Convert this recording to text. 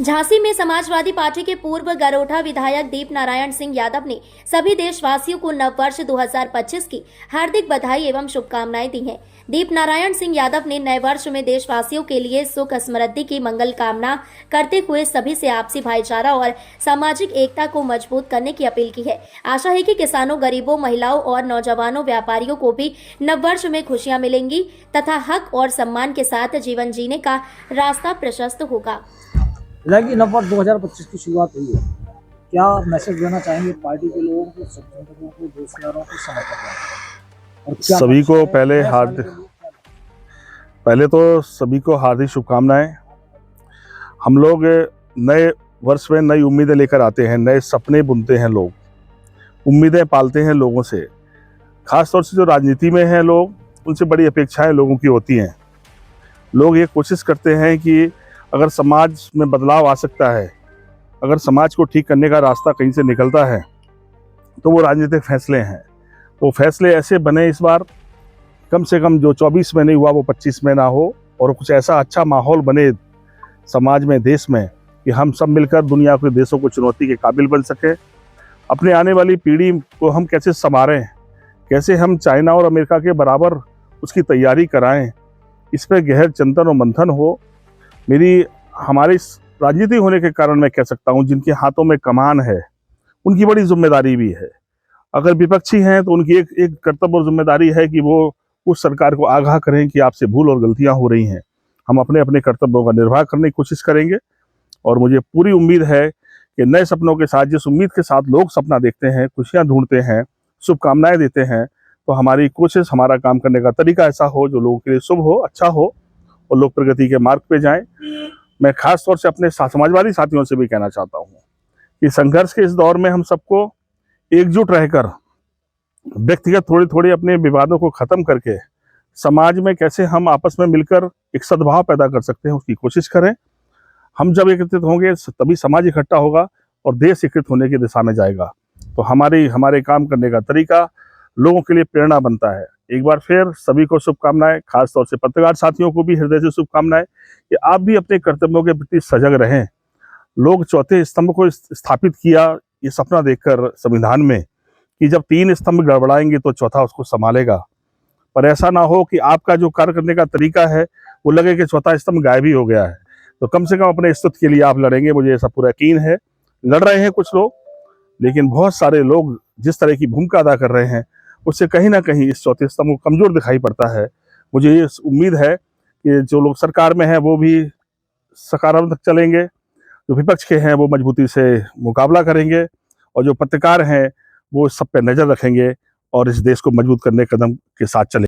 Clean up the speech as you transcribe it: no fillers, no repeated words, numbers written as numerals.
झांसी में समाजवादी पार्टी के पूर्व गरोठा विधायक दीप नारायण सिंह यादव ने सभी देशवासियों को नववर्ष 2025 की हार्दिक बधाई एवं शुभकामनाएं दी हैं। दीप नारायण सिंह यादव ने नए वर्ष में देशवासियों के लिए सुख समृद्धि की मंगल कामना करते हुए सभी से आपसी भाईचारा और सामाजिक एकता को मजबूत करने की अपील की है। आशा है कि किसानों, गरीबों, महिलाओं और नौजवानों, व्यापारियों को भी नववर्ष में खुशियां मिलेंगी तथा हक और सम्मान के साथ जीवन जीने का रास्ता प्रशस्त होगा। कि नववर्ष 2025 की शुरुआत हुई है, क्या मैसेज देना चाहेंगे पार्टी के लोगों को, समर्थकों को, दोस्तदारों को, समर्थकों को? सभी को पहले तो सभी को हार्दिक शुभकामनाएं। हम लोग नए वर्ष में नई उम्मीदें लेकर आते हैं, नए सपने बुनते हैं, लोग उम्मीदें पालते हैं लोगों से। खास तौर से जो राजनीति में हैं लोग, उनसे बड़ी अपेक्षाएं लोगों की होती हैं। लोग ये कोशिश करते हैं कि अगर समाज में बदलाव आ सकता है, अगर समाज को ठीक करने का रास्ता कहीं से निकलता है, तो वो राजनीतिक फैसले हैं। वो फैसले ऐसे बने इस बार, कम से कम जो 24 में नहीं हुआ वो 25 में ना हो, और कुछ ऐसा अच्छा माहौल बने समाज में, देश में, कि हम सब मिलकर दुनिया के देशों को चुनौती के काबिल बन सके। अपने आने वाली पीढ़ी को हम कैसे संवारें, कैसे हम चाइना और अमेरिका के बराबर उसकी तैयारी कराएं, इस पर गहन चिंतन और मंथन हो। हमारी राजनीति होने के कारण मैं कह सकता हूं, जिनके हाथों में कमान है उनकी बड़ी जिम्मेदारी भी है। अगर विपक्षी हैं तो उनकी एक कर्तव्य और जिम्मेदारी है कि वो उस सरकार को आगाह करें कि आपसे भूल और गलतियां हो रही हैं। हम अपने अपने कर्तव्यों का निर्वाह करने की कोशिश करेंगे, और मुझे पूरी उम्मीद है कि नए सपनों के साथ, जिस उम्मीद के साथ लोग सपना देखते हैं, खुशियां ढूंढते हैं, शुभकामनाएं देते हैं, तो हमारी कोशिश, हमारा काम करने का तरीका ऐसा हो जो लोगों के लिए शुभ हो, अच्छा हो, और लोग प्रगति के मार्ग पे जाएं। मैं खास तौर से अपने समाजवादी साथियों से भी कहना चाहता हूं कि संघर्ष के इस दौर में हम सबको एकजुट रहकर व्यक्तिगत थोड़ी अपने विवादों को खत्म करके समाज में कैसे हम आपस में मिलकर एक सद्भाव पैदा कर सकते हैं, उसकी कोशिश करें। हम जब एकत्रित होंगे तभी समाज इकट्ठा होगा और देश एकत्रित होने की दिशा में जाएगा। तो हमारे काम करने का तरीका लोगों के लिए प्रेरणा बनता है। एक बार फिर सभी को शुभकामनाएं, खासतौर से पत्रकार साथियों को भी हृदय से शुभकामनाएं कि आप भी अपने कर्तव्यों के प्रति सजग रहें। लोग चौथे स्तंभ को स्थापित किया ये सपना देखकर संविधान में, कि जब 3 स्तंभ गड़बड़ाएंगे तो चौथा उसको संभालेगा। पर ऐसा ना हो कि आपका जो कार्य करने का तरीका है वो लगे कि चौथा स्तंभ गायब ही हो गया है। तो कम से कम अपने अस्तित्व के लिए आप लड़ेंगे, मुझे ऐसा पूरा यकीन है। लड़ रहे हैं कुछ लोग, लेकिन बहुत सारे लोग जिस तरह की भूमिका अदा कर रहे हैं उससे कहीं ना कहीं इस चौथे स्तंभ को कमजोर दिखाई पड़ता है। मुझे ये उम्मीद है कि जो लोग सरकार में हैं वो भी सकारात्मक चलेंगे, जो विपक्ष के हैं वो मजबूती से मुकाबला करेंगे, और जो पत्रकार हैं वो सब पे नज़र रखेंगे और इस देश को मजबूत करने के कदम के साथ चलेंगे।